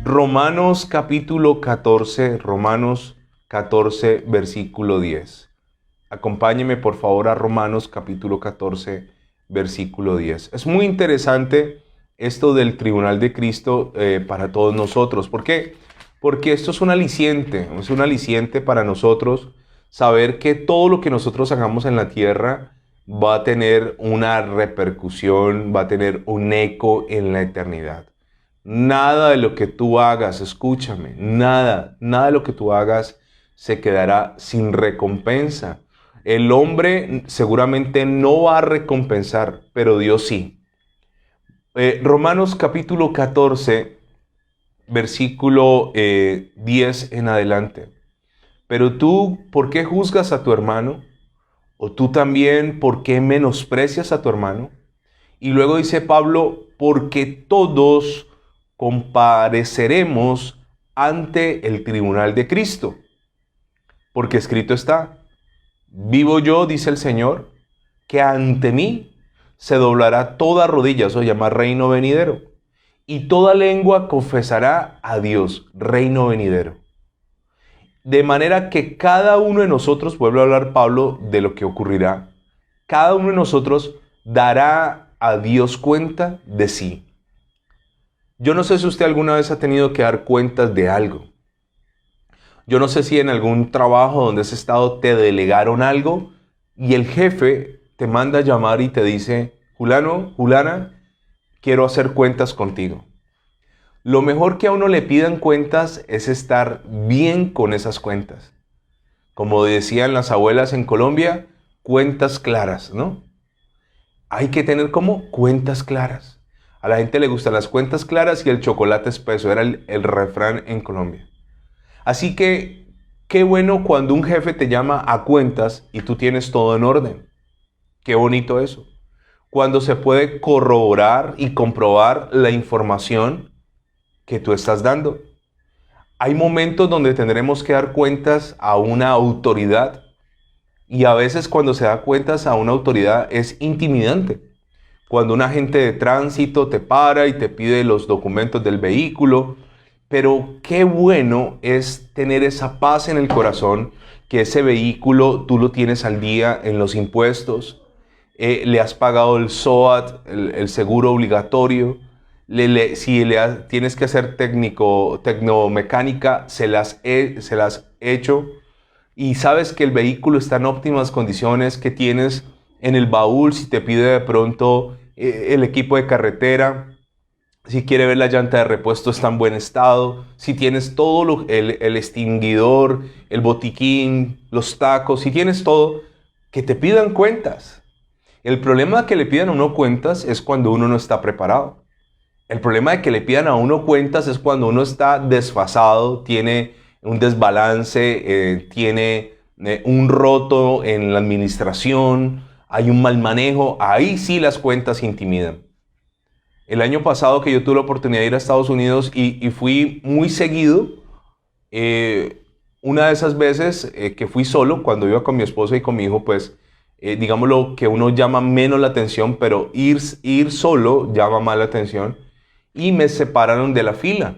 Romanos capítulo 14, Romanos 14, versículo 10. Acompáñeme por favor a Romanos capítulo 14, versículo 10. Es muy interesante esto del tribunal de Cristo para todos nosotros. ¿Por qué? Porque esto es un aliciente para nosotros saber que todo lo que nosotros hagamos en la tierra va a tener una repercusión, va a tener un eco en la eternidad. Nada de lo que tú hagas, escúchame, nada de lo que tú hagas se quedará sin recompensa. El hombre seguramente no va a recompensar, pero Dios sí. Romanos capítulo 14, versículo 10 en adelante. Pero tú, ¿por qué juzgas a tu hermano? ¿O tú también, por qué menosprecias a tu hermano? Y luego dice Pablo, porque todos compareceremos ante el tribunal de Cristo. Porque escrito está, vivo yo, dice el Señor, que ante mí se doblará toda rodilla, eso se llama reino venidero, y toda lengua confesará a Dios, reino venidero. De manera que cada uno de nosotros, vuelve a hablar Pablo de lo que ocurrirá, cada uno de nosotros dará a Dios cuenta de sí. Yo no sé si usted alguna vez ha tenido que dar cuentas de algo. Yo no sé si en algún trabajo donde has estado te delegaron algo y el jefe te manda a llamar y te dice, Julano, Julana, quiero hacer cuentas contigo. Lo mejor que a uno le pidan cuentas es estar bien con esas cuentas. Como decían las abuelas en Colombia, cuentas claras, ¿no? Hay que tener como cuentas claras. A la gente le gustan las cuentas claras y el chocolate espeso, era el refrán en Colombia. Así que, qué bueno cuando un jefe te llama a cuentas y tú tienes todo en orden. Qué bonito eso. Cuando se puede corroborar y comprobar la información que tú estás dando. Hay momentos donde tendremos que dar cuentas a una autoridad y a veces cuando se da cuentas a una autoridad es intimidante. Cuando un agente de tránsito te para y te pide los documentos del vehículo, pero qué bueno es tener esa paz en el corazón, que ese vehículo tú lo tienes al día en los impuestos, le has pagado el SOAT, el seguro obligatorio, tienes que hacer tecnomecánica, se las hecho, y sabes que el vehículo está en óptimas condiciones, que tienes en el baúl, si te pide de pronto el equipo de carretera, si quiere ver la llanta de repuesto está en buen estado, si tienes todo el extinguidor, el botiquín, los tacos, si tienes todo, que te pidan cuentas. El problema que le pidan a uno cuentas es cuando uno no está preparado. El problema de que le pidan a uno cuentas es cuando uno está desfasado, tiene un desbalance, tiene un roto en la administración, hay un mal manejo, ahí sí las cuentas intimidan. El año pasado que yo tuve la oportunidad de ir a Estados Unidos y fui muy seguido, una de esas veces que fui solo, cuando iba con mi esposa y con mi hijo, pues digámoslo que uno llama menos la atención, pero ir solo llama más la atención. Y me separaron de la fila.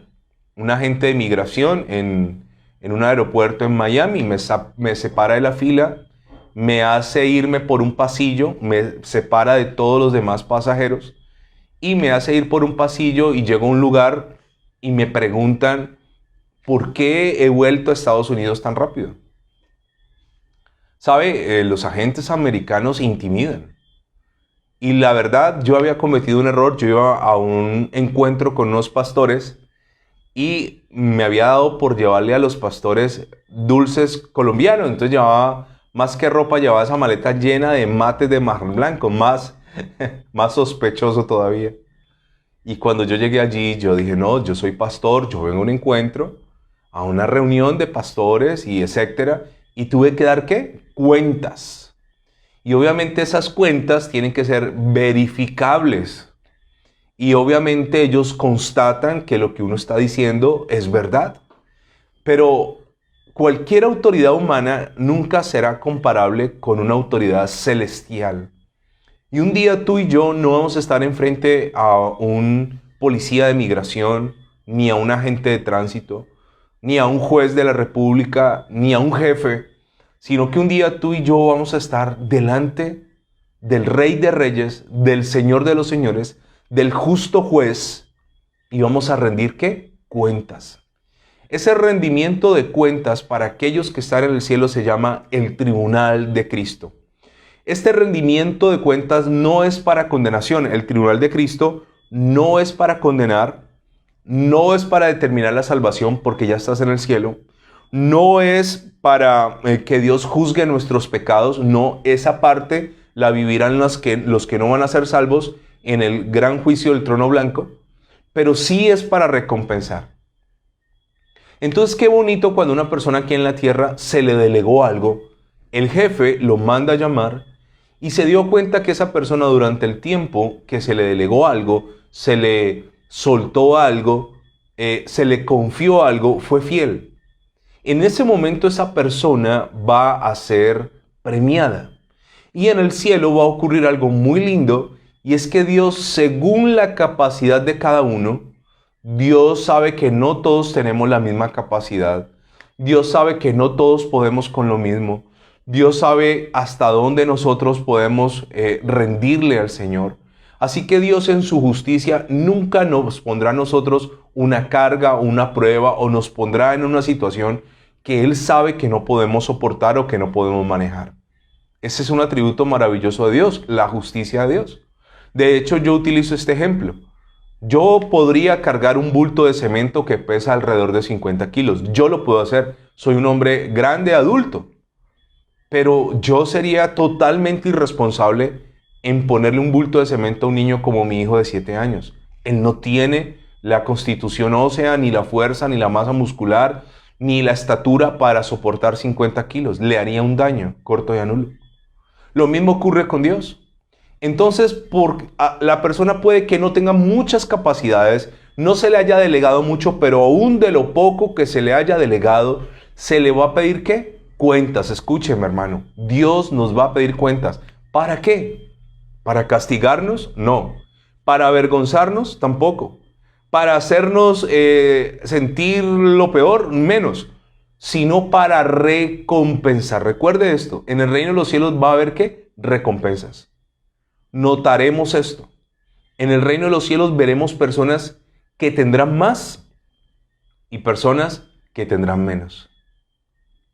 Un agente de migración en un aeropuerto en Miami me separa de la fila, me hace irme por un pasillo, me separa de todos los demás pasajeros y me hace ir por un pasillo y llego a un lugar y me preguntan ¿por qué he vuelto a Estados Unidos tan rápido? ¿Sabe? Los agentes americanos intimidan. Y la verdad, yo había cometido un error. Yo iba a un encuentro con unos pastores y me había dado por llevarle a los pastores dulces colombianos. Entonces llevaba, más que ropa, llevaba esa maleta llena de mates de marrón blanco, más sospechoso todavía. Y cuando yo llegué allí, yo dije, no, yo soy pastor, yo vengo a un encuentro, a una reunión de pastores y etcétera. Y tuve que dar, ¿qué? Cuentas. Y obviamente esas cuentas tienen que ser verificables. Y obviamente ellos constatan que lo que uno está diciendo es verdad. Pero cualquier autoridad humana nunca será comparable con una autoridad celestial. Y un día tú y yo no vamos a estar enfrente a un policía de migración, ni a un agente de tránsito, ni a un juez de la República, ni a un jefe, sino que un día tú y yo vamos a estar delante del Rey de Reyes, del Señor de los Señores, del justo juez, y vamos a rendir ¿qué? Cuentas. Ese rendimiento de cuentas para aquellos que están en el cielo se llama el tribunal de Cristo. Este rendimiento de cuentas no es para condenación. El tribunal de Cristo no es para condenar, no es para determinar la salvación porque ya estás en el cielo, no es para que Dios juzgue nuestros pecados, no, esa parte la vivirán los que no van a ser salvos en el gran juicio del trono blanco, pero sí es para recompensar. Entonces, qué bonito cuando una persona aquí en la tierra se le delegó algo, el jefe lo manda a llamar y se dio cuenta que esa persona durante el tiempo que se le delegó algo, se le soltó algo, se le confió algo, fue fiel. En ese momento esa persona va a ser premiada. Y en el cielo va a ocurrir algo muy lindo, y es que Dios, según la capacidad de cada uno, Dios sabe que no todos tenemos la misma capacidad. Dios sabe que no todos podemos con lo mismo. Dios sabe hasta dónde nosotros podemos rendirle al Señor. Así que Dios en su justicia nunca nos pondrá a nosotros una carga, una prueba, o nos pondrá en una situación que Él sabe que no podemos soportar o que no podemos manejar. Ese es un atributo maravilloso de Dios, la justicia de Dios. De hecho, yo utilizo este ejemplo. Yo podría cargar un bulto de cemento que pesa alrededor de 50 kilos. Yo lo puedo hacer. Soy un hombre grande, adulto. Pero yo sería totalmente irresponsable en ponerle un bulto de cemento a un niño como mi hijo de 7 años. Él no tiene la constitución ósea, ni la fuerza, ni la masa muscular, ni la estatura para soportar 50 kilos. Le haría un daño corto y nulo. Lo mismo ocurre con Dios. Entonces, la persona puede que no tenga muchas capacidades, no se le haya delegado mucho, pero aún de lo poco que se le haya delegado, se le va a pedir ¿qué? Cuentas. Escúcheme, hermano. Dios nos va a pedir cuentas. ¿Para qué? ¿Para castigarnos? No. ¿Para avergonzarnos? Tampoco. ¿Para hacernos sentir lo peor? Menos. Sino para recompensar. Recuerde esto. En el reino de los cielos va a haber ¿qué? Recompensas. Notaremos esto. En el reino de los cielos veremos personas que tendrán más y personas que tendrán menos.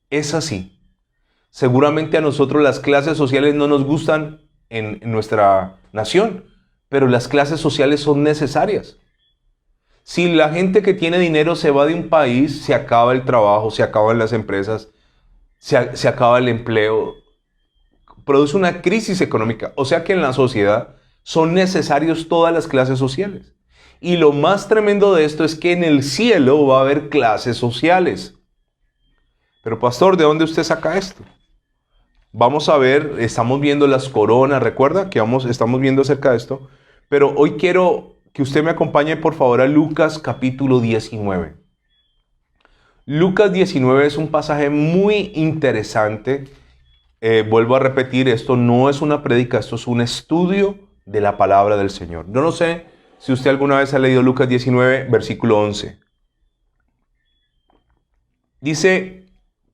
Es así. Seguramente a nosotros las clases sociales no nos gustan en nuestra nación, pero las clases sociales son necesarias. Si la gente que tiene dinero se va de un país, se acaba el trabajo, se acaban las empresas, se acaba el empleo, produce una crisis económica. O sea que en la sociedad son necesarios todas las clases sociales. Y lo más tremendo de esto es que en el cielo va a haber clases sociales. Pero pastor, ¿de dónde usted saca esto? Vamos a ver, estamos viendo las coronas, recuerda que estamos viendo acerca de esto. Pero hoy quiero que usted me acompañe por favor a Lucas capítulo 19. Lucas 19 es un pasaje muy interesante. Vuelvo a repetir, esto no es una prédica, esto es un estudio de la palabra del Señor. Yo no sé si usted alguna vez ha leído Lucas 19, versículo 11. Dice,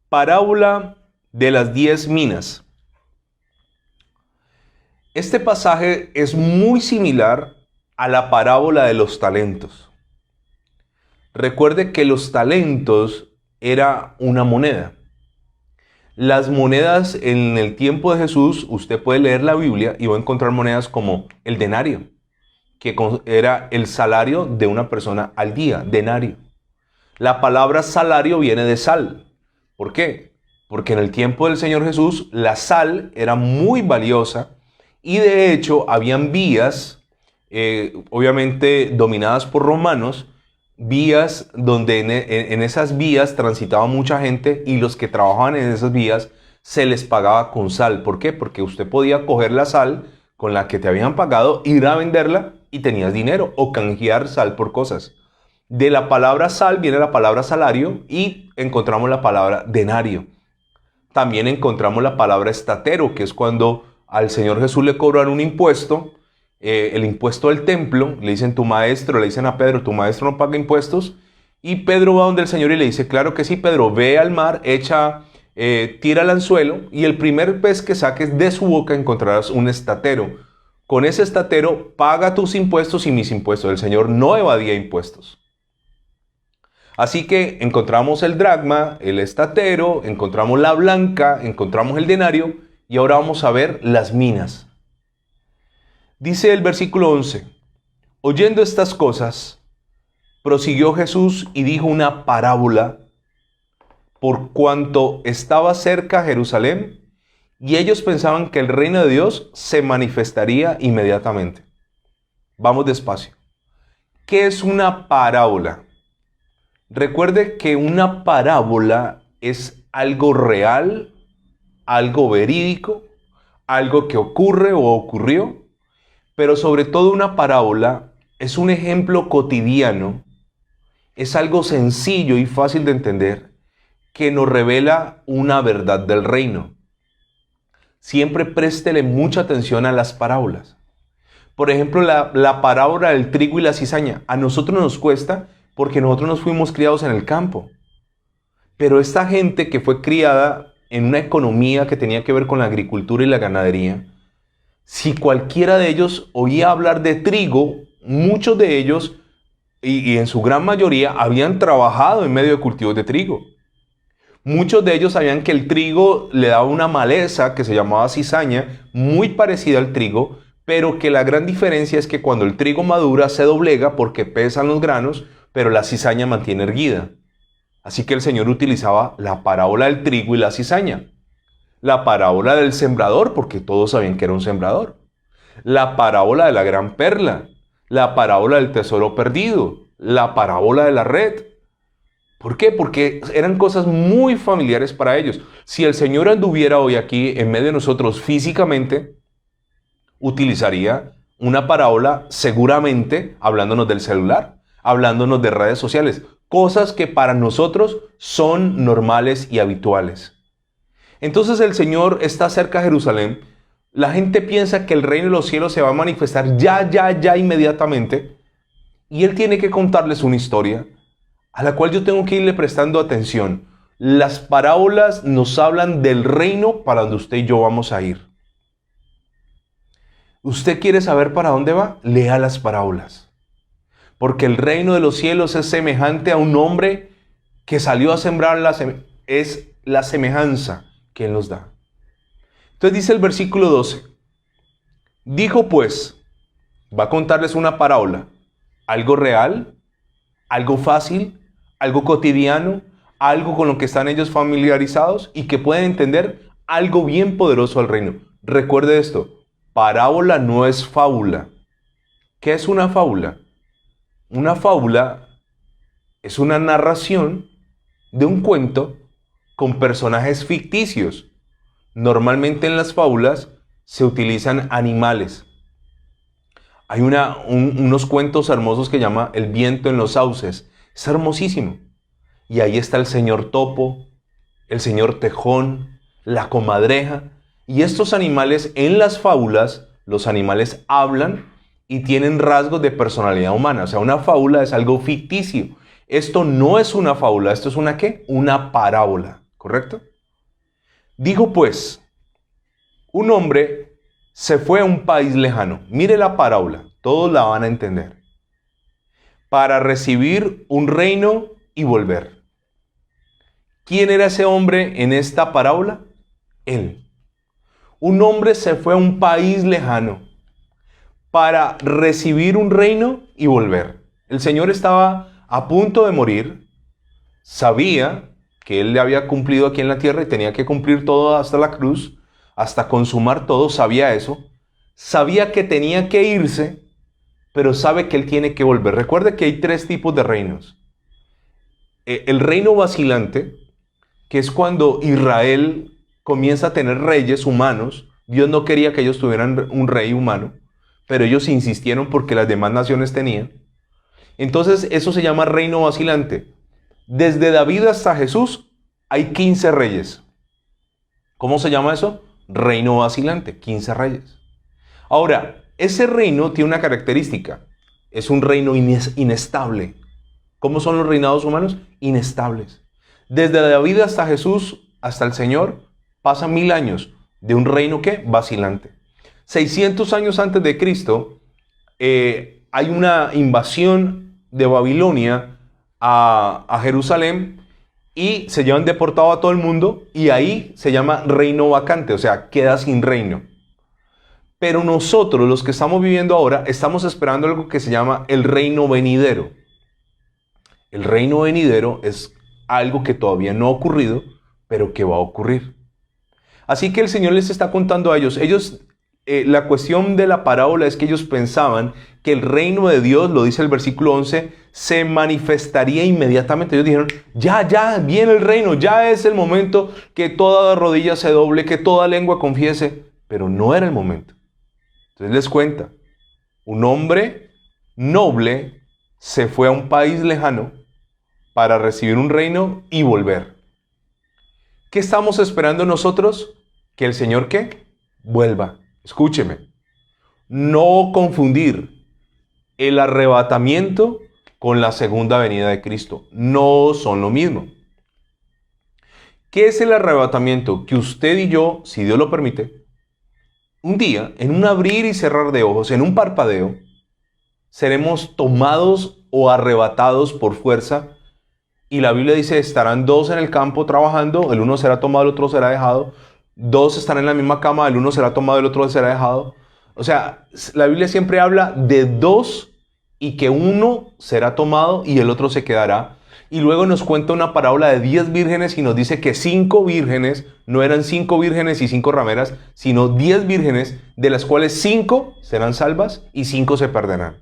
parábola de las 10 minas. Este pasaje es muy similar a la parábola de los talentos. Recuerde que los talentos era una moneda. Las monedas en el tiempo de Jesús, usted puede leer la Biblia y va a encontrar monedas como el denario, que era el salario de una persona al día, denario. La palabra salario viene de sal. ¿Por qué? Porque en el tiempo del Señor Jesús la sal era muy valiosa y de hecho habían vías, obviamente dominadas por romanos, vías donde en esas vías transitaba mucha gente y los que trabajaban en esas vías se les pagaba con sal. ¿Por qué? Porque usted podía coger la sal con la que te habían pagado, ir a venderla y tenías dinero, o canjear sal por cosas. De la palabra sal viene la palabra salario y encontramos la palabra denario. También encontramos la palabra estatero, que es cuando al Señor Jesús le cobran un impuesto, el impuesto al templo, le dicen tu maestro, le dicen a Pedro, tu maestro no paga impuestos, y Pedro va donde el Señor y le dice, claro que sí, Pedro, ve al mar, tira el anzuelo, y el primer pez que saques de su boca encontrarás un estatero. Con ese estatero paga tus impuestos y mis impuestos. El Señor no evadía impuestos. Así que encontramos el dracma, el estatero, encontramos la blanca, encontramos el denario, y ahora vamos a ver las minas. Dice el versículo 11, oyendo estas cosas, prosiguió Jesús y dijo una parábola, por cuanto estaba cerca Jerusalén, y ellos pensaban que el reino de Dios se manifestaría inmediatamente. Vamos despacio. ¿Qué es una parábola? Recuerde que una parábola es algo real, algo verídico, algo que ocurre o ocurrió, pero sobre todo una parábola es un ejemplo cotidiano, es algo sencillo y fácil de entender que nos revela una verdad del reino. Siempre préstele mucha atención a las parábolas. Por ejemplo, la parábola del trigo y la cizaña. A nosotros nos cuesta porque nosotros nos fuimos criados en el campo. Pero esta gente que fue criada en una economía que tenía que ver con la agricultura y la ganadería, si cualquiera de ellos oía hablar de trigo, muchos de ellos, y en su gran mayoría, habían trabajado en medio de cultivos de trigo. Muchos de ellos sabían que el trigo le daba una maleza que se llamaba cizaña, muy parecida al trigo, pero que la gran diferencia es que cuando el trigo madura se doblega porque pesan los granos, pero la cizaña mantiene erguida. Así que el Señor utilizaba la parábola del trigo y la cizaña. La parábola del sembrador, porque todos sabían que era un sembrador. La parábola de la gran perla. La parábola del tesoro perdido. La parábola de la red. ¿Por qué? Porque eran cosas muy familiares para ellos. Si el Señor anduviera hoy aquí en medio de nosotros físicamente, utilizaría una parábola seguramente hablándonos del celular, hablándonos de redes sociales, cosas que para nosotros son normales y habituales. Entonces el Señor está cerca de Jerusalén. La gente piensa que el reino de los cielos se va a manifestar ya inmediatamente. Y Él tiene que contarles una historia a la cual yo tengo que irle prestando atención. Las parábolas nos hablan del reino para donde usted y yo vamos a ir. ¿Usted quiere saber para dónde va? Lea las parábolas. Porque el reino de los cielos es semejante a un hombre que salió a sembrar, es la semejanza que Él nos da. Entonces dice el versículo 12. Dijo pues, va a contarles una parábola, algo real, algo fácil, algo cotidiano, algo con lo que están ellos familiarizados y que pueden entender algo bien poderoso al reino. Recuerde esto, parábola no es fábula. ¿Qué es una fábula? Una fábula es una narración de un cuento con personajes ficticios. Normalmente en las fábulas se utilizan animales. Hay unos cuentos hermosos que llama El viento en los sauces. Es hermosísimo. Y ahí está el señor topo, el señor tejón, la comadreja. Y estos animales en las fábulas, los animales hablan y tienen rasgos de personalidad humana. O sea, una fábula es algo ficticio. Esto no es una fábula, esto es una ¿qué? Una parábola, ¿correcto? Dijo pues, un hombre se fue a un país lejano. Mire la parábola, todos la van a entender. Para recibir un reino y volver. ¿Quién era ese hombre en esta parábola? Él. Un hombre se fue a un país lejano para recibir un reino y volver. El Señor estaba a punto de morir, sabía que Él le había cumplido aquí en la tierra y tenía que cumplir todo hasta la cruz, hasta consumar todo, sabía eso, sabía que tenía que irse, pero sabe que Él tiene que volver. Recuerde que hay tres tipos de reinos. El reino vacilante, que es cuando Israel comienza a tener reyes humanos. Dios no quería que ellos tuvieran un rey humano, pero ellos insistieron porque las demás naciones tenían. Entonces eso se llama reino vacilante. Desde David hasta Jesús hay 15 reyes. ¿Cómo se llama eso? reino vacilante, 15 reyes. Ahora, ese reino tiene una característica, es un reino inestable. ¿Cómo son los reinados humanos? Inestables. Desde David hasta Jesús, hasta el Señor, pasan 1000 años de un reino que vacilante. 600 años antes de Cristo, hay una invasión de Babilonia a Jerusalén y se llevan deportado a todo el mundo y ahí se llama reino vacante, o sea, queda sin reino. Pero nosotros, los que estamos viviendo ahora, estamos esperando algo que se llama el reino venidero. El reino venidero es algo que todavía no ha ocurrido, pero que va a ocurrir. Así que el Señor les está contando a ellos. La cuestión de la parábola es que ellos pensaban que el reino de Dios, lo dice el versículo 11, se manifestaría inmediatamente. Ellos dijeron, ya viene el reino, ya es el momento que toda rodilla se doble, que toda lengua confiese. Pero no era el momento. Entonces les cuenta, un hombre noble se fue a un país lejano para recibir un reino y volver. ¿Qué estamos esperando nosotros? Que el Señor, ¿qué? Vuelva. Escúcheme. No confundir el arrebatamiento con la segunda venida de Cristo. No son lo mismo. ¿Qué es el arrebatamiento? Que usted y yo, si Dios lo permite, un día, en un abrir y cerrar de ojos, en un parpadeo, seremos tomados o arrebatados por fuerza. Y la Biblia dice, estarán dos en el campo trabajando, el uno será tomado, el otro será dejado. Dos estarán en la misma cama, el uno será tomado, el otro será dejado. O sea, la Biblia siempre habla de dos y que uno será tomado y el otro se quedará. Y luego nos cuenta una parábola de 10 vírgenes y nos dice que 5 vírgenes, no eran 5 vírgenes y 5 rameras, sino 10 vírgenes, de las cuales 5 serán salvas y 5 se perderán.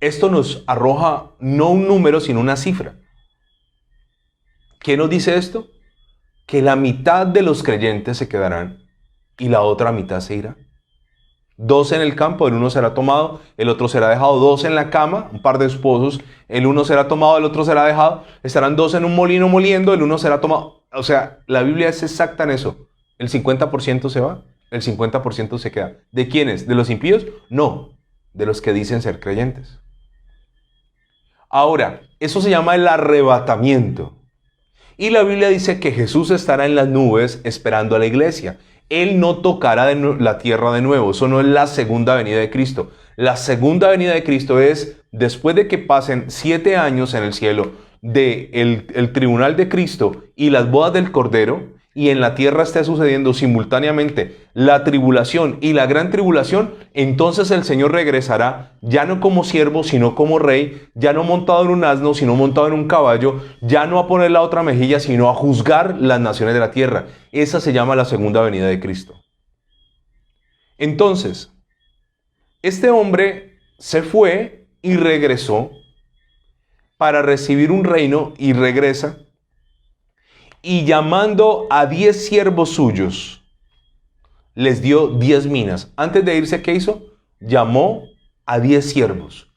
Esto nos arroja no un número, sino una cifra. ¿Qué nos dice esto? Que la mitad de los creyentes se quedarán y la otra mitad se irá. 2 en el campo, el uno será tomado, el otro será dejado. 2 en la cama, un par de esposos, el uno será tomado, el otro será dejado. Estarán 2 en un molino moliendo, el uno será tomado. O sea, la Biblia es exacta en eso. El 50% se va, el 50% se queda. ¿De quiénes? ¿De los impíos? No, de los que dicen ser creyentes. Ahora, eso se llama el arrebatamiento. Y la Biblia dice que Jesús estará en las nubes esperando a la iglesia. Él no tocará la tierra de nuevo. Eso no es la segunda venida de Cristo. La segunda venida de Cristo es después de que pasen 7 años en el cielo del tribunal de Cristo y las bodas del Cordero, y en la tierra esté sucediendo simultáneamente la tribulación y la gran tribulación, entonces el Señor regresará ya no como siervo, sino como rey, ya no montado en un asno, sino montado en un caballo, ya no a poner la otra mejilla, sino a juzgar las naciones de la tierra. Esa se llama la segunda venida de Cristo. Entonces, este hombre se fue y regresó para recibir un reino y regresa. Y llamando a 10 siervos suyos, les dio 10 minas. Antes de irse, ¿qué hizo? Llamó a 10 siervos.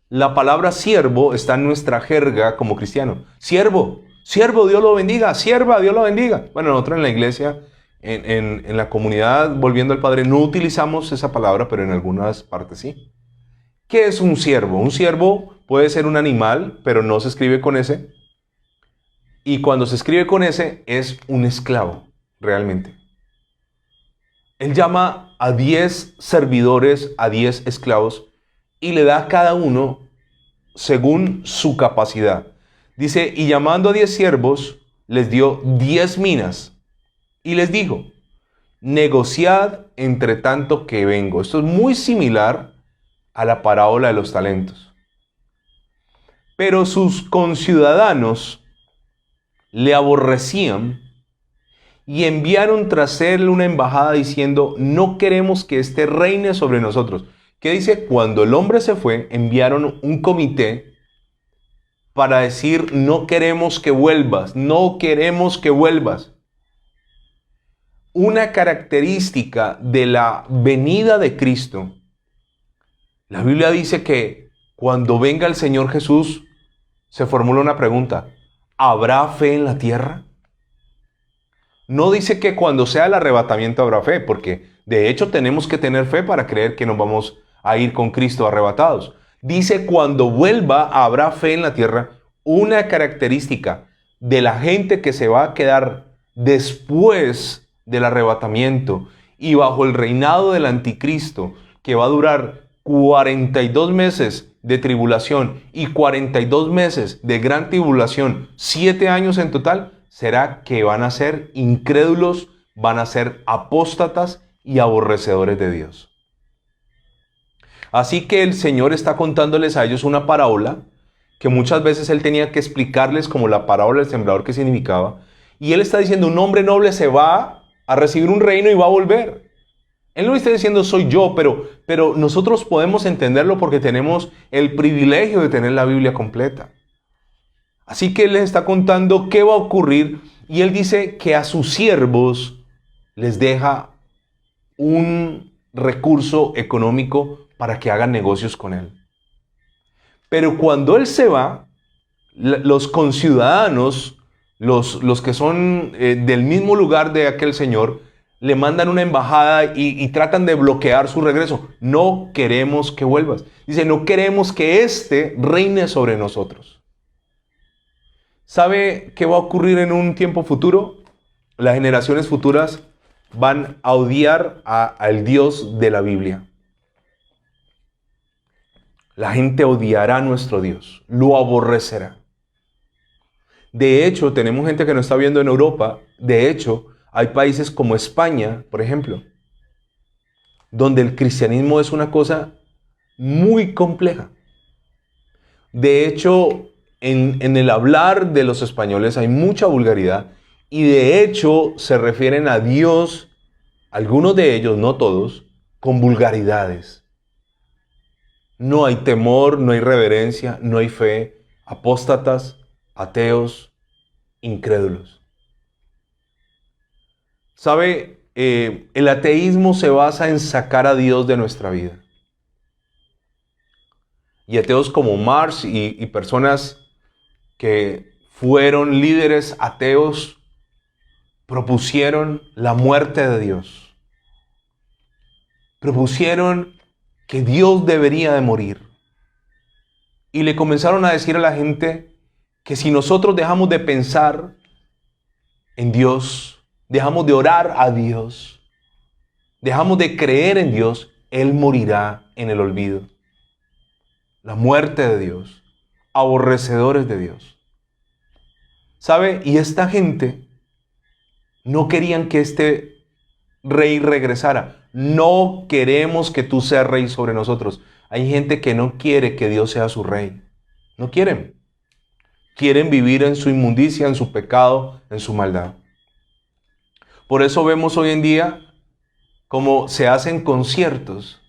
La palabra siervo está en nuestra jerga como cristiano. Siervo, siervo, Dios lo bendiga. Sierva, Dios lo bendiga. Bueno, nosotros en la iglesia, en la comunidad, volviendo al Padre, no utilizamos esa palabra, pero en algunas partes sí. ¿Qué es un siervo? Un siervo puede ser un animal, pero no se escribe con ese. Y cuando se escribe con ese, es un esclavo, realmente. Él llama a 10 servidores, a 10 esclavos, y le da a cada uno según su capacidad. Dice, y llamando a 10 siervos, les dio 10 minas, y les dijo, negociad entre tanto que vengo. Esto es muy similar a la parábola de los talentos. Pero sus conciudadanos le aborrecían y enviaron tras él una embajada diciendo, no queremos que éste reine sobre nosotros. ¿Qué dice? Cuando el hombre se fue, enviaron un comité para decir, no queremos que vuelvas, no queremos que vuelvas. Una característica de la venida de Cristo, la Biblia dice que cuando venga el Señor Jesús, se formula una pregunta. ¿Habrá fe en la tierra? No dice que cuando sea el arrebatamiento habrá fe, porque de hecho tenemos que tener fe para creer que nos vamos a ir con Cristo arrebatados. Dice cuando vuelva habrá fe en la tierra. Una característica de la gente que se va a quedar después del arrebatamiento y bajo el reinado del anticristo, que va a durar 42 meses de tribulación y 42 meses de gran tribulación, 7 años en total, será que van a ser incrédulos, van a ser apóstatas y aborrecedores de Dios. Así que el Señor está contándoles a ellos una parábola que muchas veces Él tenía que explicarles, como la parábola del sembrador, qué significaba. Y Él está diciendo, un hombre noble se va a recibir un reino y va a volver. Él no está diciendo soy yo, pero nosotros podemos entenderlo porque tenemos el privilegio de tener la Biblia completa. Así que Él les está contando qué va a ocurrir y Él dice que a sus siervos les deja un recurso económico para que hagan negocios con Él. Pero cuando Él se va, los conciudadanos, los que son del mismo lugar de aquel señor, le mandan una embajada y tratan de bloquear su regreso. No queremos que vuelvas. Dice, no queremos que éste reine sobre nosotros. ¿Sabe qué va a ocurrir en un tiempo futuro? Las generaciones futuras van a odiar al Dios de la Biblia. La gente odiará a nuestro Dios, lo aborrecerá. De hecho, tenemos gente que nos está viendo en Europa. De hecho, hay países como España, por ejemplo, donde el cristianismo es una cosa muy compleja. De hecho, en el hablar de los españoles hay mucha vulgaridad y de hecho se refieren a Dios, algunos de ellos, no todos, con vulgaridades. No hay temor, no hay reverencia, no hay fe, apóstatas, ateos, incrédulos. ¿Sabe? El ateísmo se basa en sacar a Dios de nuestra vida. Y ateos como Marx y personas que fueron líderes ateos propusieron la muerte de Dios. Propusieron que Dios debería de morir. Y le comenzaron a decir a la gente que si nosotros dejamos de pensar en Dios, dejamos de orar a Dios, dejamos de creer en Dios, Él morirá en el olvido. La muerte de Dios, aborrecedores de Dios. ¿Sabe? Y esta gente no querían que este rey regresara. No queremos que tú seas rey sobre nosotros. Hay gente que no quiere que Dios sea su rey. No quieren. Quieren vivir en su inmundicia, en su pecado, en su maldad. Por eso vemos hoy en día cómo se hacen conciertos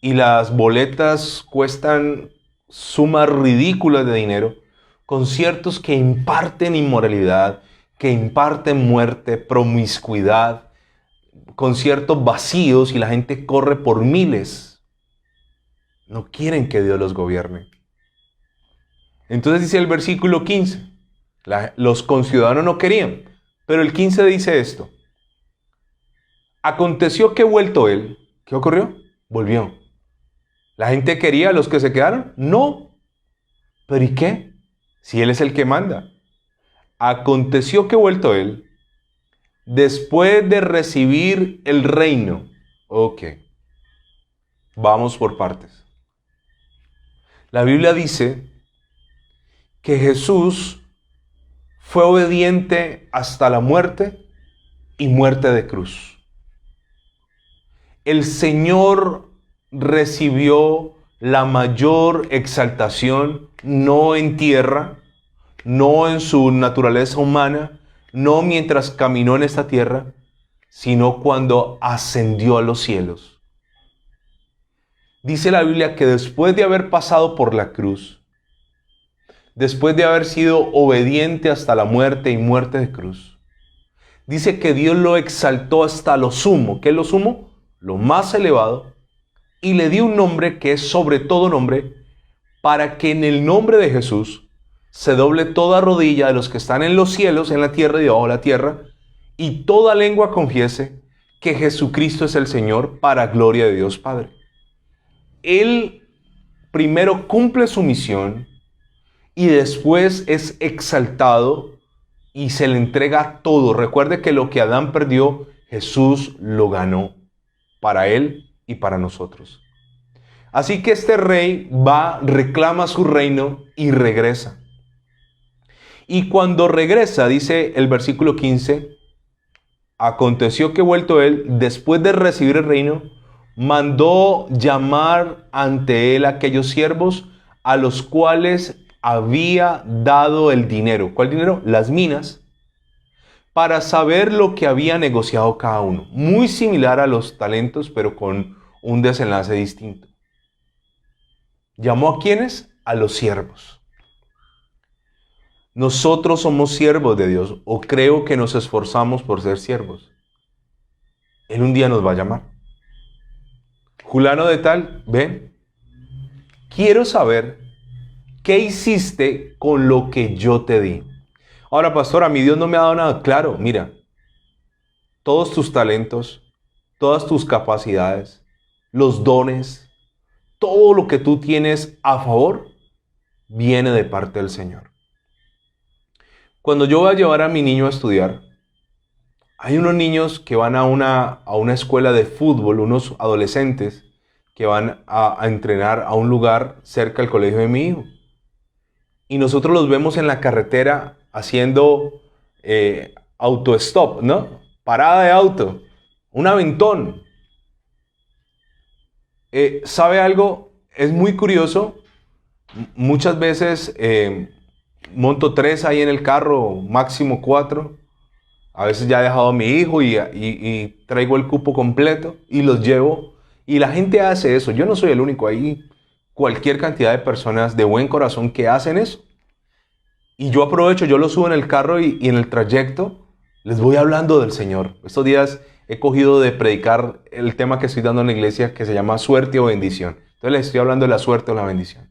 y las boletas cuestan sumas ridículas de dinero. Conciertos que imparten inmoralidad, que imparten muerte, promiscuidad, conciertos vacíos y la gente corre por miles. No quieren que Dios los gobierne. Entonces dice el versículo 15, los conciudadanos no querían, pero el 15 dice esto. Aconteció que vuelto él, ¿qué ocurrió? Volvió. ¿La gente quería a los que se quedaron? No. ¿Pero y qué? Si él es el que manda. Aconteció que vuelto él, después de recibir el reino. Ok. Vamos por partes. La Biblia dice que Jesús fue obediente hasta la muerte y muerte de cruz. El Señor recibió la mayor exaltación, no en tierra, no en su naturaleza humana, no mientras caminó en esta tierra, sino cuando ascendió a los cielos. Dice la Biblia que después de haber pasado por la cruz, después de haber sido obediente hasta la muerte y muerte de cruz, dice que Dios lo exaltó hasta lo sumo. ¿Qué es lo sumo? Lo más elevado. Y le dio un nombre que es sobre todo nombre, para que en el nombre de Jesús se doble toda rodilla de los que están en los cielos, en la tierra y debajo de la tierra, y toda lengua confiese que Jesucristo es el Señor, para gloria de Dios Padre. Él primero cumple su misión y después es exaltado y se le entrega todo. Recuerde que lo que Adán perdió, Jesús lo ganó para él y para nosotros. Así que este rey va, reclama su reino y regresa. Y cuando regresa, dice el versículo 15, aconteció que vuelto él, después de recibir el reino, mandó llamar ante él a aquellos siervos a los cuales había dado el dinero. ¿Cuál dinero? Las minas. Para saber lo que había negociado cada uno. Muy similar a los talentos, pero con un desenlace distinto. ¿Llamó a quiénes? A los siervos. Nosotros somos siervos de Dios, o creo que nos esforzamos por ser siervos. Él un día nos va a llamar. Fulano de tal, ven, quiero saber qué hiciste con lo que yo te di. Ahora, pastor, a mí Dios no me ha dado nada. Claro, mira, todos tus talentos, todas tus capacidades, los dones, todo lo que tú tienes a favor, viene de parte del Señor. Cuando yo voy a llevar a mi niño a estudiar, hay unos niños que van a una escuela de fútbol, unos adolescentes que van a entrenar a un lugar cerca del colegio de mi hijo. Y nosotros los vemos en la carretera haciendo auto-stop, ¿no? Parada de auto, un aventón. ¿Sabe algo? Es muy curioso. Muchas veces monto 3 ahí en el carro, máximo 4. A veces ya he dejado a mi hijo y traigo el cupo completo y los llevo. Y la gente hace eso. Yo no soy el único. Hay cualquier cantidad de personas de buen corazón que hacen eso. Y yo aprovecho, yo los subo en el carro y en el trayecto les voy hablando del Señor. Estos días he cogido de predicar el tema que estoy dando en la iglesia, que se llama suerte o bendición. Entonces les estoy hablando de la suerte o la bendición.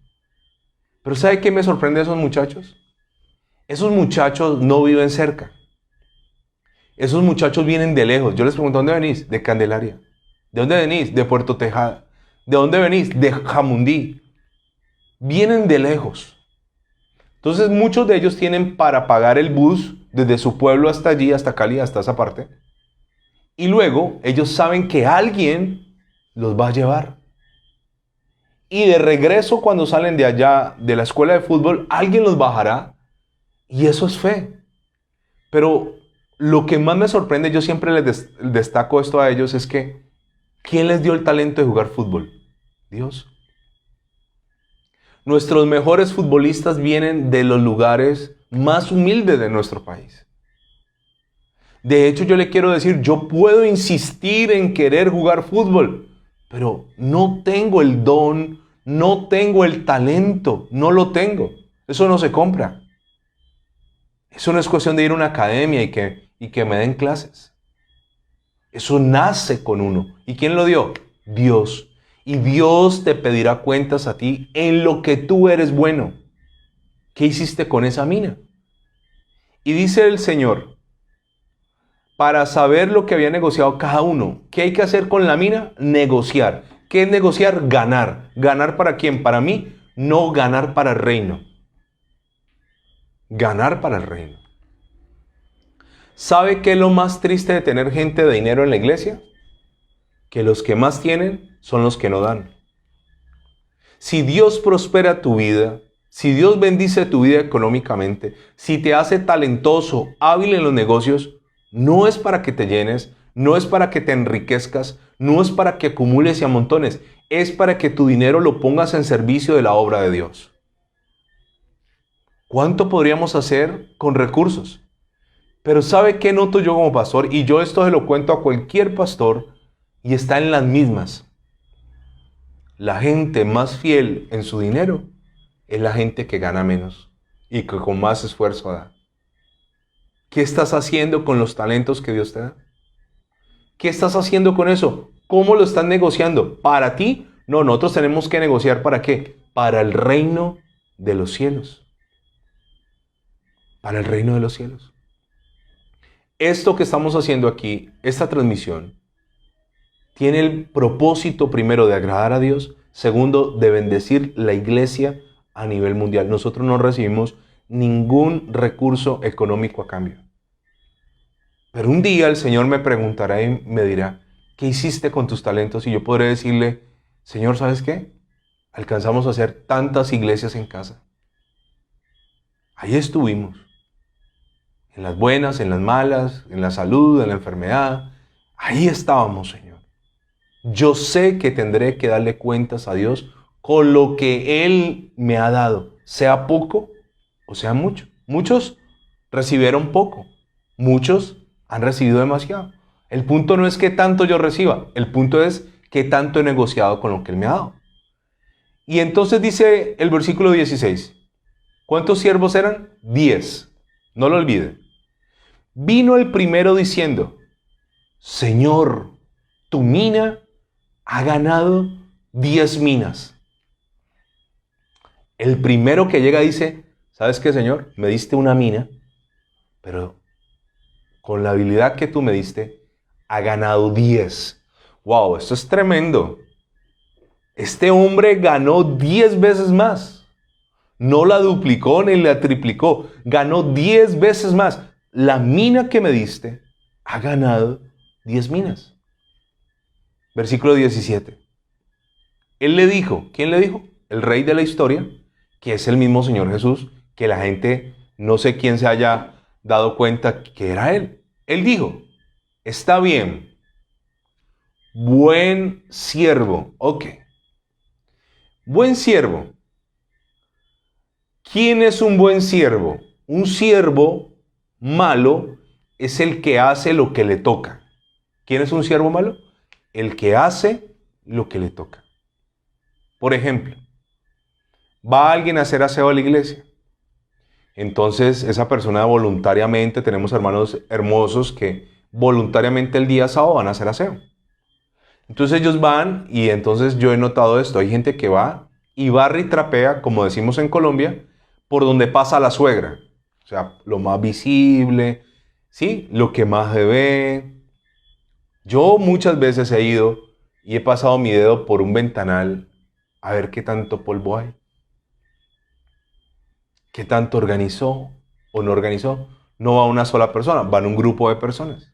Pero ¿sabe qué me sorprende de esos muchachos? Esos muchachos no viven cerca. Esos muchachos vienen de lejos. Yo les pregunto, ¿dónde venís? De Candelaria. ¿De dónde venís? De Puerto Tejada. ¿De dónde venís? De Jamundí. Vienen de lejos. Entonces muchos de ellos tienen para pagar el bus desde su pueblo hasta allí, hasta Cali, hasta esa parte. Y luego ellos saben que alguien los va a llevar. Y de regreso, cuando salen de allá, de la escuela de fútbol, alguien los bajará. Y eso es fe. Pero lo que más me sorprende, yo siempre les destaco esto a ellos, es que ¿quién les dio el talento de jugar fútbol? Dios. Nuestros mejores futbolistas vienen de los lugares más humildes de nuestro país. De hecho, yo le quiero decir, yo puedo insistir en querer jugar fútbol, pero no tengo el don, no tengo el talento, no lo tengo. Eso no se compra. Eso no es cuestión de ir a una academia y que me den clases. Eso nace con uno. ¿Y quién lo dio? Dios. Y Dios te pedirá cuentas a ti en lo que tú eres bueno. ¿Qué hiciste con esa mina? Y dice el Señor, para saber lo que había negociado cada uno. ¿Qué hay que hacer con la mina? Negociar. ¿Qué es negociar? Ganar. ¿Ganar para quién? Para mí, no ganar para el reino. Ganar para el reino. ¿Sabe qué es lo más triste de tener gente de dinero en la iglesia? Que los que más tienen son los que no dan. Si Dios prospera tu vida, si Dios bendice tu vida económicamente, si te hace talentoso, hábil en los negocios, no es para que te llenes, no es para que te enriquezcas, no es para que acumules y amontones, es para que tu dinero lo pongas en servicio de la obra de Dios. ¿Cuánto podríamos hacer con recursos? Pero ¿sabe qué noto yo como pastor? Y yo esto se lo cuento a cualquier pastor y está en las mismas. La gente más fiel en su dinero es la gente que gana menos y que con más esfuerzo da. ¿Qué estás haciendo con los talentos que Dios te da? ¿Qué estás haciendo con eso? ¿Cómo lo estás negociando? ¿Para ti? No, nosotros tenemos que negociar ¿para qué? Para el reino de los cielos. para el reino de los cielos. Esto que estamos haciendo aquí, esta transmisión, tiene el propósito primero de agradar a Dios, segundo de bendecir la iglesia a nivel mundial. Nosotros no recibimos ningún recurso económico a cambio. Pero un día el Señor me preguntará y me dirá, ¿qué hiciste con tus talentos? Y yo podré decirle, Señor, ¿sabes qué? Alcanzamos a hacer tantas iglesias en casa. Ahí estuvimos. En las buenas, en las malas, en la salud, en la enfermedad. Ahí estábamos, Señor. Yo sé que tendré que darle cuentas a Dios con lo que Él me ha dado, sea poco o sea mucho. Muchos recibieron poco, muchos han recibido demasiado. El punto no es qué tanto yo reciba, el punto es qué tanto he negociado con lo que Él me ha dado. Y entonces dice el versículo 16, ¿cuántos siervos eran? 10, no lo olviden. Vino el primero diciendo, Señor, tu mina ha ganado 10 minas. El primero que llega dice, ¿sabes qué, Señor? Me diste una mina, pero con la habilidad que tú me diste, ha ganado 10. ¡Wow! Esto es tremendo. Este hombre ganó 10 veces más. No la duplicó ni la triplicó. Ganó 10 veces más. La mina que me diste ha ganado 10 minas. Versículo 17. Él le dijo, ¿quién le dijo? El rey de la historia, que es el mismo Señor Jesús, que la gente, no sé quién se haya dado cuenta que era Él. Él dijo, está bien, buen siervo. Ok. Buen siervo. ¿Quién es un buen siervo? Un siervo malo es el que hace lo que le toca. ¿Quién es un siervo malo? El que hace lo que le toca. Por ejemplo, va alguien a hacer aseo a la iglesia. Entonces esa persona voluntariamente, tenemos hermanos hermosos que voluntariamente el día sábado van a hacer aseo. Entonces ellos van y entonces yo he notado esto. Hay gente que va y barre y trapea, como decimos en Colombia, por donde pasa la suegra. O sea, lo más visible, ¿sí? Lo que más se ve. Yo muchas veces he ido y he pasado mi dedo por un ventanal a ver qué tanto polvo hay. ¿Qué tanto organizó o no organizó? No va una sola persona, van un grupo de personas.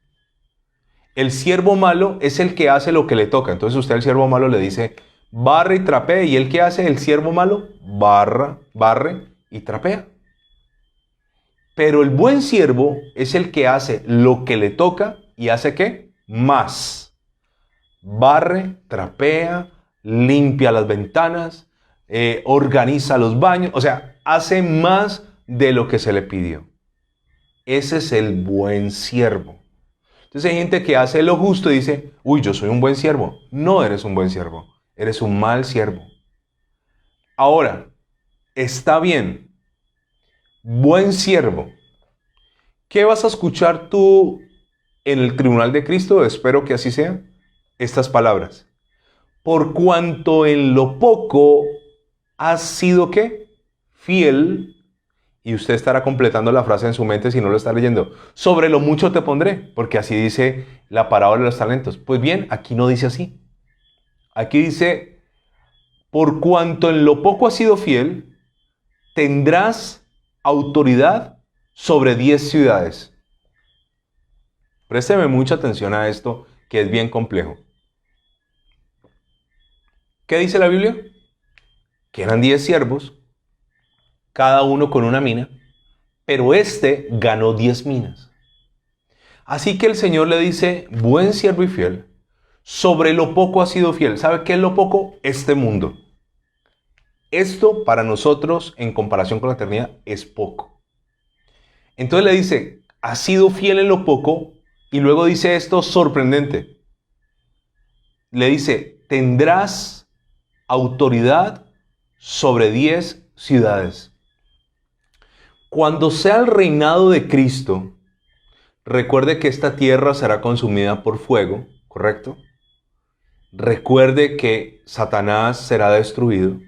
El siervo malo es el que hace lo que le toca. Entonces usted al siervo malo le dice, barre y trapea. ¿Y él qué hace? El siervo malo barre y trapea. Pero el buen siervo es el que hace lo que le toca y hace ¿qué? Más. Barre, trapea, limpia las ventanas, organiza los baños. O sea, hace más de lo que se le pidió. Ese es el buen siervo. Entonces hay gente que hace lo justo y dice, uy, yo soy un buen siervo. No eres un buen siervo, eres un mal siervo. Ahora, está bien, buen siervo. ¿Qué vas a escuchar tú en el tribunal de Cristo? Espero que así sea. Estas palabras. Por cuanto en lo poco has sido ¿qué? Fiel. Y usted estará completando la frase en su mente si no lo está leyendo. Sobre lo mucho te pondré, porque así dice la parábola de los talentos. Pues bien, aquí no dice así. Aquí dice, por cuanto en lo poco has sido fiel, tendrás autoridad sobre 10 ciudades. Présteme mucha atención a esto, que es bien complejo. ¿Qué dice la Biblia? Que eran 10 siervos, cada uno con una mina, pero este ganó 10 minas. Así que el Señor le dice, buen siervo y fiel, sobre lo poco has sido fiel. ¿Sabe qué es lo poco? Este mundo. Esto para nosotros, en comparación con la eternidad, es poco. Entonces le dice, has sido fiel en lo poco, y luego dice esto sorprendente. Le dice, tendrás autoridad sobre 10 ciudades. Cuando sea el reinado de Cristo, recuerde que esta tierra será consumida por fuego, ¿correcto? Recuerde que Satanás será destruido.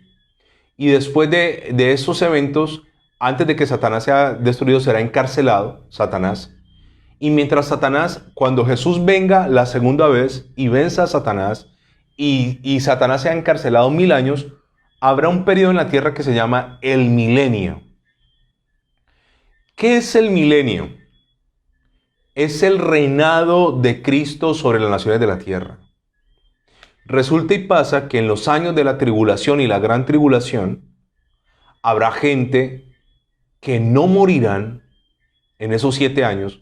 Y después de esos eventos antes de que Satanás sea destruido, será encarcelado, Satanás. Y mientras Satanás, cuando Jesús venga la segunda vez y venza a Satanás, y Satanás sea encarcelado 1000 años, habrá un periodo en la tierra que se llama el milenio. ¿Qué es el milenio? Es el reinado de Cristo sobre las naciones de la tierra. Resulta y pasa que en los años de la tribulación y la gran tribulación, habrá gente que no morirán en esos 7 años,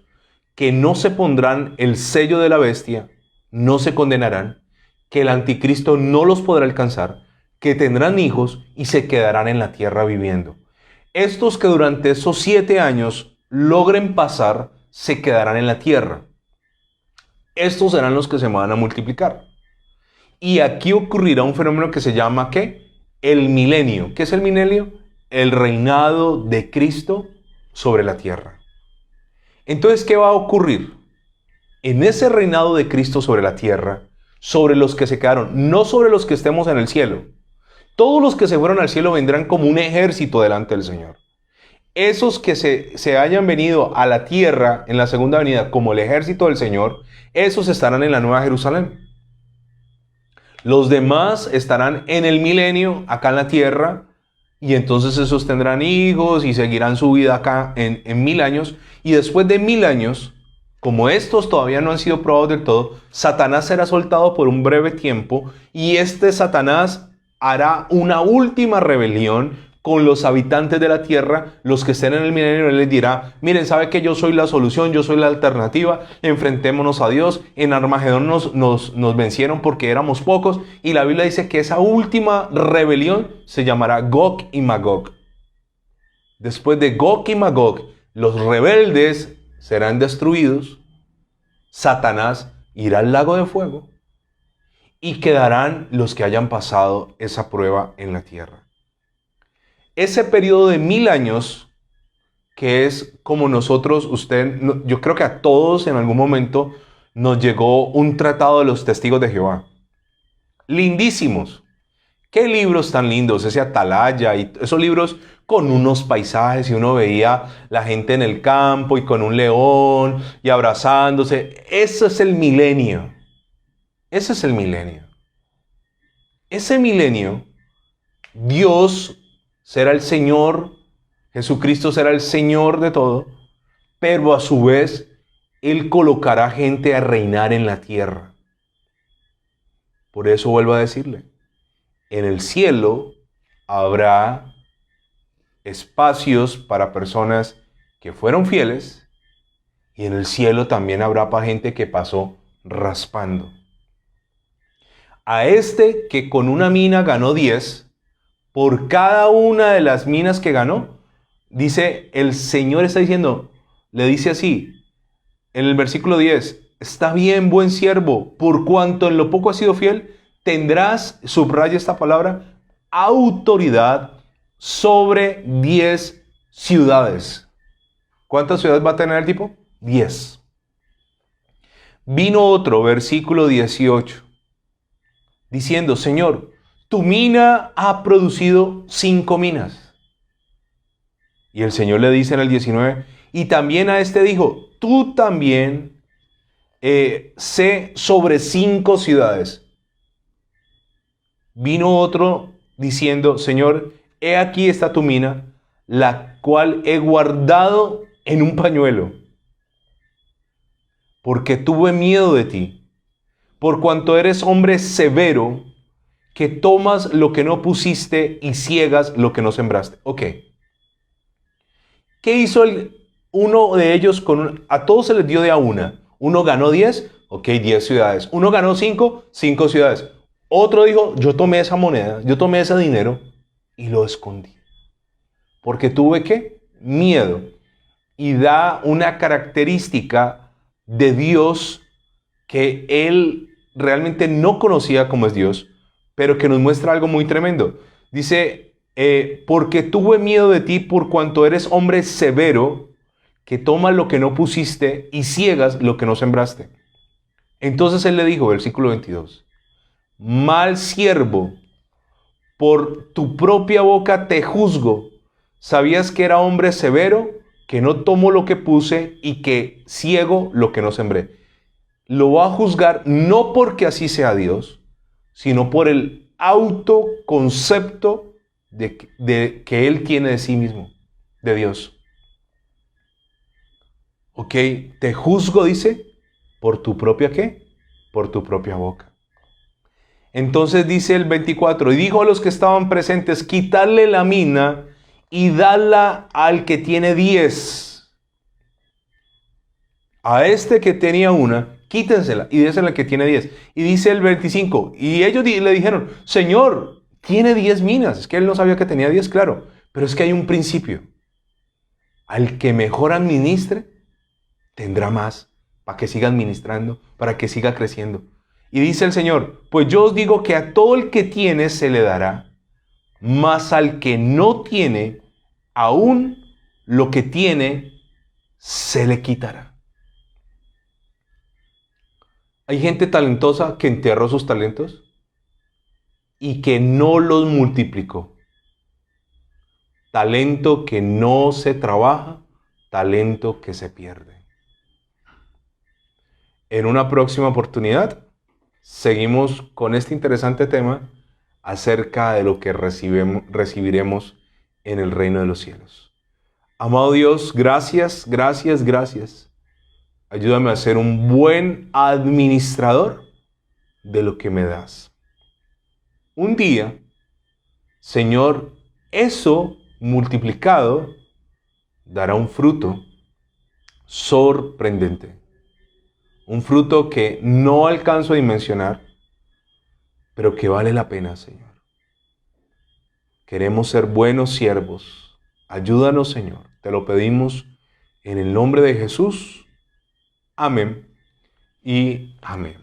que no se pondrán el sello de la bestia, no se condenarán, que el anticristo no los podrá alcanzar, que tendrán hijos y se quedarán en la tierra viviendo. Estos que durante esos 7 años logren pasar, se quedarán en la tierra. Estos serán los que se van a multiplicar. Y aquí ocurrirá un fenómeno que se llama, ¿qué? El milenio. ¿Qué es el milenio? El reinado de Cristo sobre la tierra. Entonces, ¿qué va a ocurrir? En ese reinado de Cristo sobre la tierra, sobre los que se quedaron, no sobre los que estemos en el cielo. Todos los que se fueron al cielo vendrán como un ejército delante del Señor. Esos que se hayan venido a la tierra en la segunda venida como el ejército del Señor, esos estarán en la Nueva Jerusalén. Los demás estarán en el milenio, acá en la tierra, y entonces esos tendrán hijos y seguirán su vida acá en 1000 años. Y después de 1000 años, como estos todavía no han sido probados del todo, Satanás será soltado por un breve tiempo, y este Satanás hará una última rebelión con los habitantes de la tierra, los que estén en el milenio. Él les dirá: miren, sabe que yo soy la solución, yo soy la alternativa, enfrentémonos a Dios. En Armagedón nos vencieron porque éramos pocos, y la Biblia dice que esa última rebelión se llamará Gog y Magog. Después de Gog y Magog, los rebeldes serán destruidos, Satanás irá al lago de fuego, y quedarán los que hayan pasado esa prueba en la tierra. Ese periodo de 1000 años, que es como nosotros, yo creo que a todos en algún momento nos llegó un tratado de los testigos de Jehová. Lindísimos. Qué libros tan lindos, ese Atalaya y esos libros con unos paisajes, y uno veía la gente en el campo y con un león y abrazándose. Ese es el milenio. Ese es el milenio. Ese milenio, Dios será el Señor, Jesucristo será el Señor de todo, pero a su vez Él colocará gente a reinar en la tierra. Por eso vuelvo a decirle, en el cielo habrá espacios para personas que fueron fieles, y en el cielo también habrá para gente que pasó raspando. A este que con una mina ganó 10, por cada una de las minas que ganó, dice, el Señor está diciendo, le dice así, en el versículo 10, está bien, buen siervo, por cuanto en lo poco has sido fiel, tendrás, subraya esta palabra, autoridad sobre 10 ciudades. ¿Cuántas ciudades va a tener el tipo? 10. Vino otro, versículo 18, diciendo, Señor, tu mina ha producido 5 minas. Y el Señor le dice en el 19, y también a este dijo, tú también sé sobre 5 ciudades. Vino otro diciendo, Señor, he aquí está tu mina, la cual he guardado en un pañuelo, porque tuve miedo de ti, por cuanto eres hombre severo, que tomas lo que no pusiste y ciegas lo que no sembraste. Ok. ¿Qué hizo uno de ellos? A todos se les dio de a una. Uno ganó 10, ok, 10 ciudades. Uno ganó 5, 5 ciudades. Otro dijo, yo tomé esa moneda, yo tomé ese dinero y lo escondí. Porque tuve, ¿qué? Miedo. Y da una característica de Dios que él realmente no conocía como es Dios, pero que nos muestra algo muy tremendo. Dice, porque tuve miedo de ti por cuanto eres hombre severo, que tomas lo que no pusiste y ciegas lo que no sembraste. Entonces él le dijo, versículo 22, mal siervo, por tu propia boca te juzgo, ¿Sabías que era hombre severo, que no tomo lo que puse y que ciego lo que no sembré? Lo va a juzgar no porque así sea Dios, sino por el autoconcepto de que él tiene de sí mismo, de Dios. Ok, te juzgo, dice, por tu propia ¿qué? Por tu propia boca. Entonces dice el 24, y dijo a los que estaban presentes, quitarle la mina y darla al que tiene 10. A este que tenía una, quítensela y désela al que tiene 10. Y dice el 25, y ellos le dijeron, Señor, tiene 10 minas. Es que él no sabía que tenía 10, claro. Pero es que hay un principio. Al que mejor administre, tendrá más, para que siga administrando, para que siga creciendo. Y dice el Señor, pues yo os digo que a todo el que tiene se le dará, mas al que no tiene, aún lo que tiene se le quitará. Hay gente talentosa que enterró sus talentos y que no los multiplicó. Talento que no se trabaja, talento que se pierde. En una próxima oportunidad, seguimos con este interesante tema acerca de lo que recibiremos en el reino de los cielos. Amado Dios, gracias, gracias, gracias. Ayúdame a ser un buen administrador de lo que me das. Un día, Señor, eso multiplicado dará un fruto sorprendente. Un fruto que no alcanzo a dimensionar, pero que vale la pena, Señor. Queremos ser buenos siervos. Ayúdanos, Señor. Te lo pedimos en el nombre de Jesús. Amén y amén.